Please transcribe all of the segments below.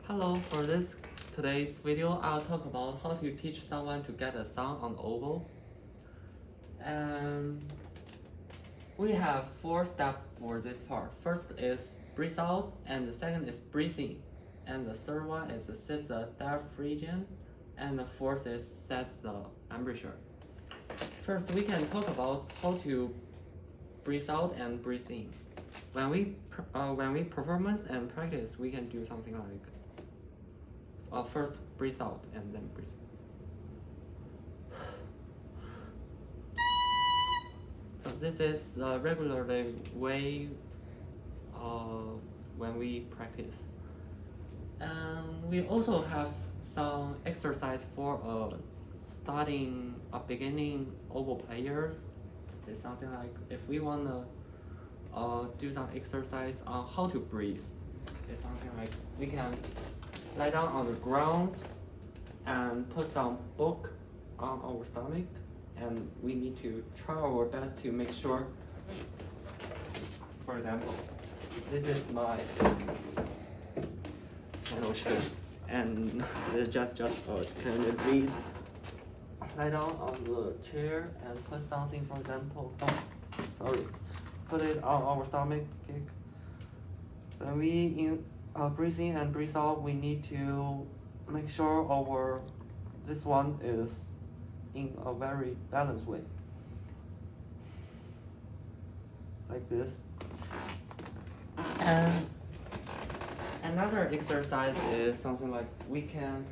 Hello, for today's video, I'll talk about how to teach someone to get a sound on oboe. And we have 4 steps for this part. First is breathe out, and the second is breathe in. And the third one is set the diaphragm, and the fourth is set the embouchure. First, we can talk about how to breathe out and breathe in. When we performance and practice, we can do something like first breathe out and then breathe. So this is the regular way when we practice. And we also have some exercise for beginning oboe players. It's something like if we wanna do some exercise on how to breathe. It's something like we can lie down on the ground and put some book on our stomach, and we need to try our best to make sure. For example, this is my chair, and just can you breathe? Lie down on the chair and put something, for example, put it on our stomach. Okay. When we breathe in and breathe out, we need to make sure this one is in a very balanced way, like this. And another exercise is something like we can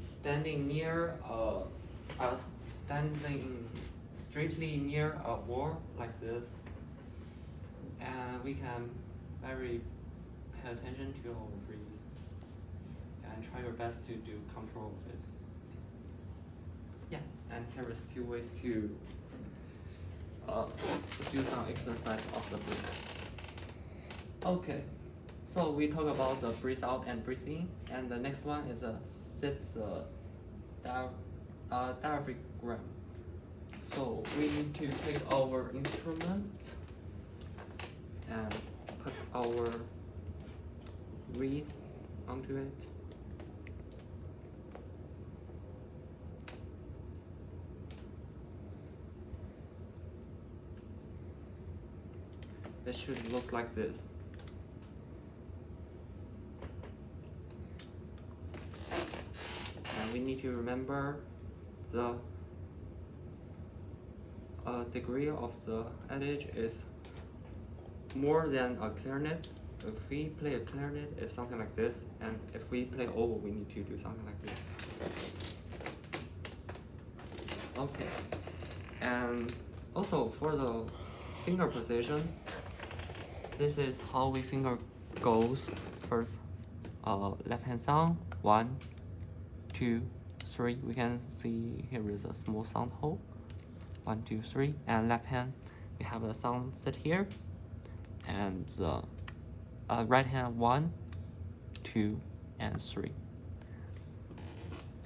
standing straightly near a wall like this, and we can very pay attention to our breath and try your best to do control of it. Yeah, and here is 2 ways to do some exercise of the breath. Okay, so we talk about the breathe out and breathe in, and the next one is set the diaphragm. So we need to take our instrument and put our breath onto it. It should look like this. And we need to remember the degree of the edge is more than a clarinet. If we play a clarinet, it's something like this, and if we play oboe, we need to do something like this. Okay, and also for the finger position, this is how we finger goes. First, left hand sound, 1, 2, 3. We can see here is a small sound hole. 1, 2, 3, and left hand we have a sound set here, and the right hand 1, 2, and 3.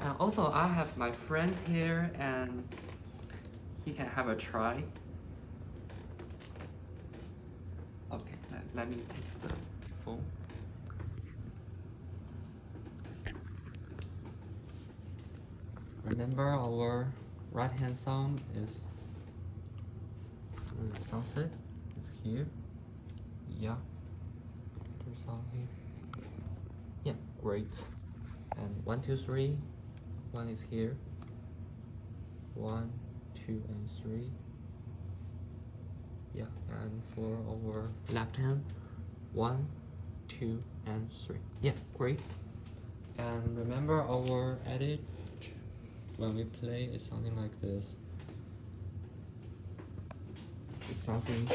And also I have my friend here, and he can have a try. Okay, let me take the phone. Remember our right hand sound is sunset. It's here. Yeah. There's sound here. Yeah, great. And 1, 2, 3. 1 is here. 1, 2, and 3. Yeah, and for our left hand, 1, 2, and 3. Yeah, great. And remember our edit when we play is something like this. It's something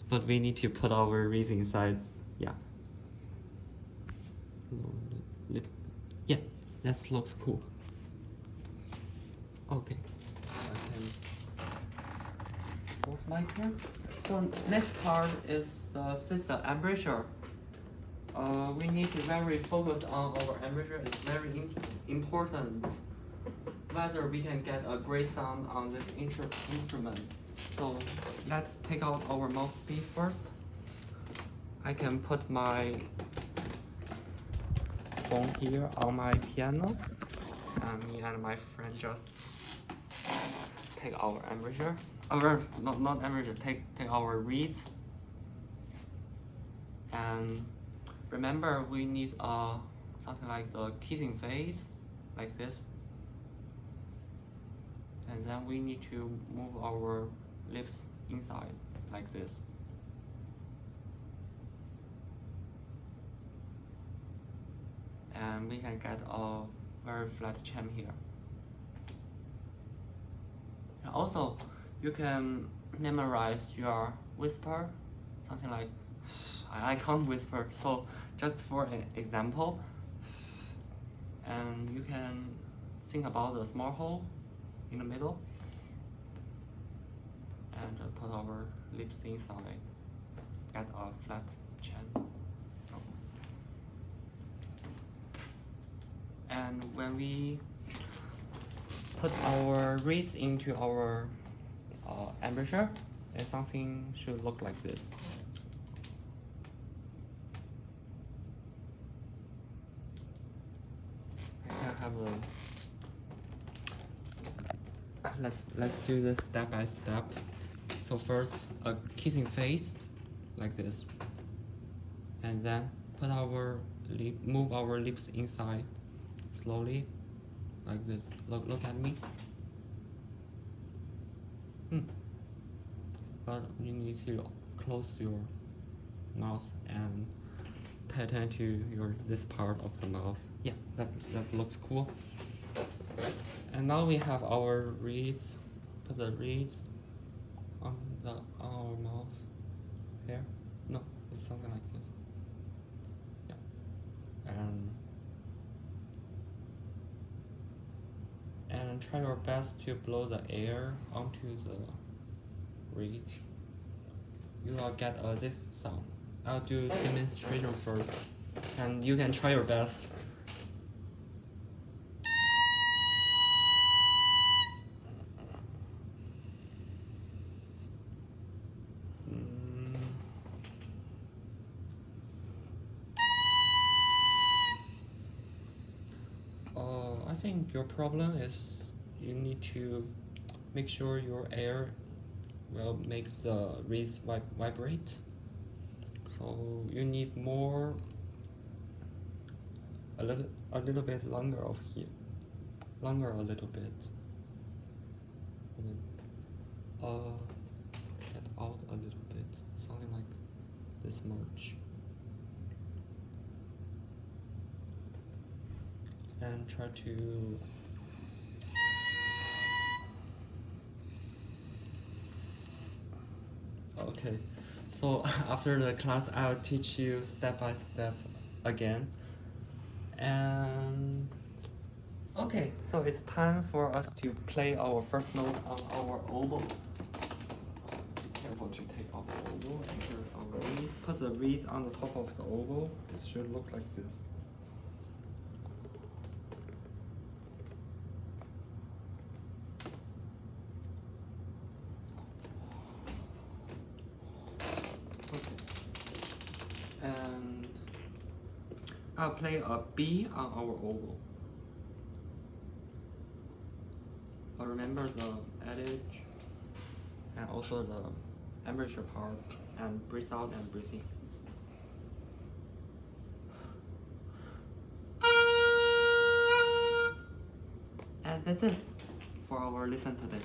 but we need to put our wreath inside. Yeah. Yeah, that looks cool. Okay. Pause my turn. So next part is the embouchure. We need to very focus on our embouchure. It's very important whether we can get a great sound on this instrument. So let's take out our mouthpiece first. I can put my phone here on my piano, and me and my friend just take our embouchure, or not embouchure, take our reeds, and remember we need something like the kissing face, like this, and then we need to move our lips inside, like this. And we can get a very flat chain here. And also, you can memorize your whisper, something like, I can't whisper, so just for an example, and you can think about the small hole in the middle, and put our lips inside, get a flat chain. And when we put our reeds into our embouchure, then something should look like this. I can have a let's do this step by step. So first a kissing face, like this, and then put our move our lips inside. Slowly, like this. Look at me. But you need to close your mouth and pay attention to this part of the mouth. Yeah, that looks cool. And now we have our reeds. Put the reeds on our mouth here. No, it's something like this. Yeah, and try your best to blow the air onto the reed. You will get this sound. I'll do demonstration first, and you can try your best. I think your problem is you need to make sure your air makes the reeds vibrate. So you need a little bit longer of here, longer a little bit. Get out a little bit, something like this much. And try to okay, so after the class I'll teach you step by step again. And okay, so it's time for us to play our first note on our oboe. Be careful to take off the oboe, and here's our reeds. Put the reeds on the top of the oboe. This should look like this. And I'll play a B on our oboe. Remember the edge and also the embouchure part, and breathe out and breathe in. And that's it for our lesson today.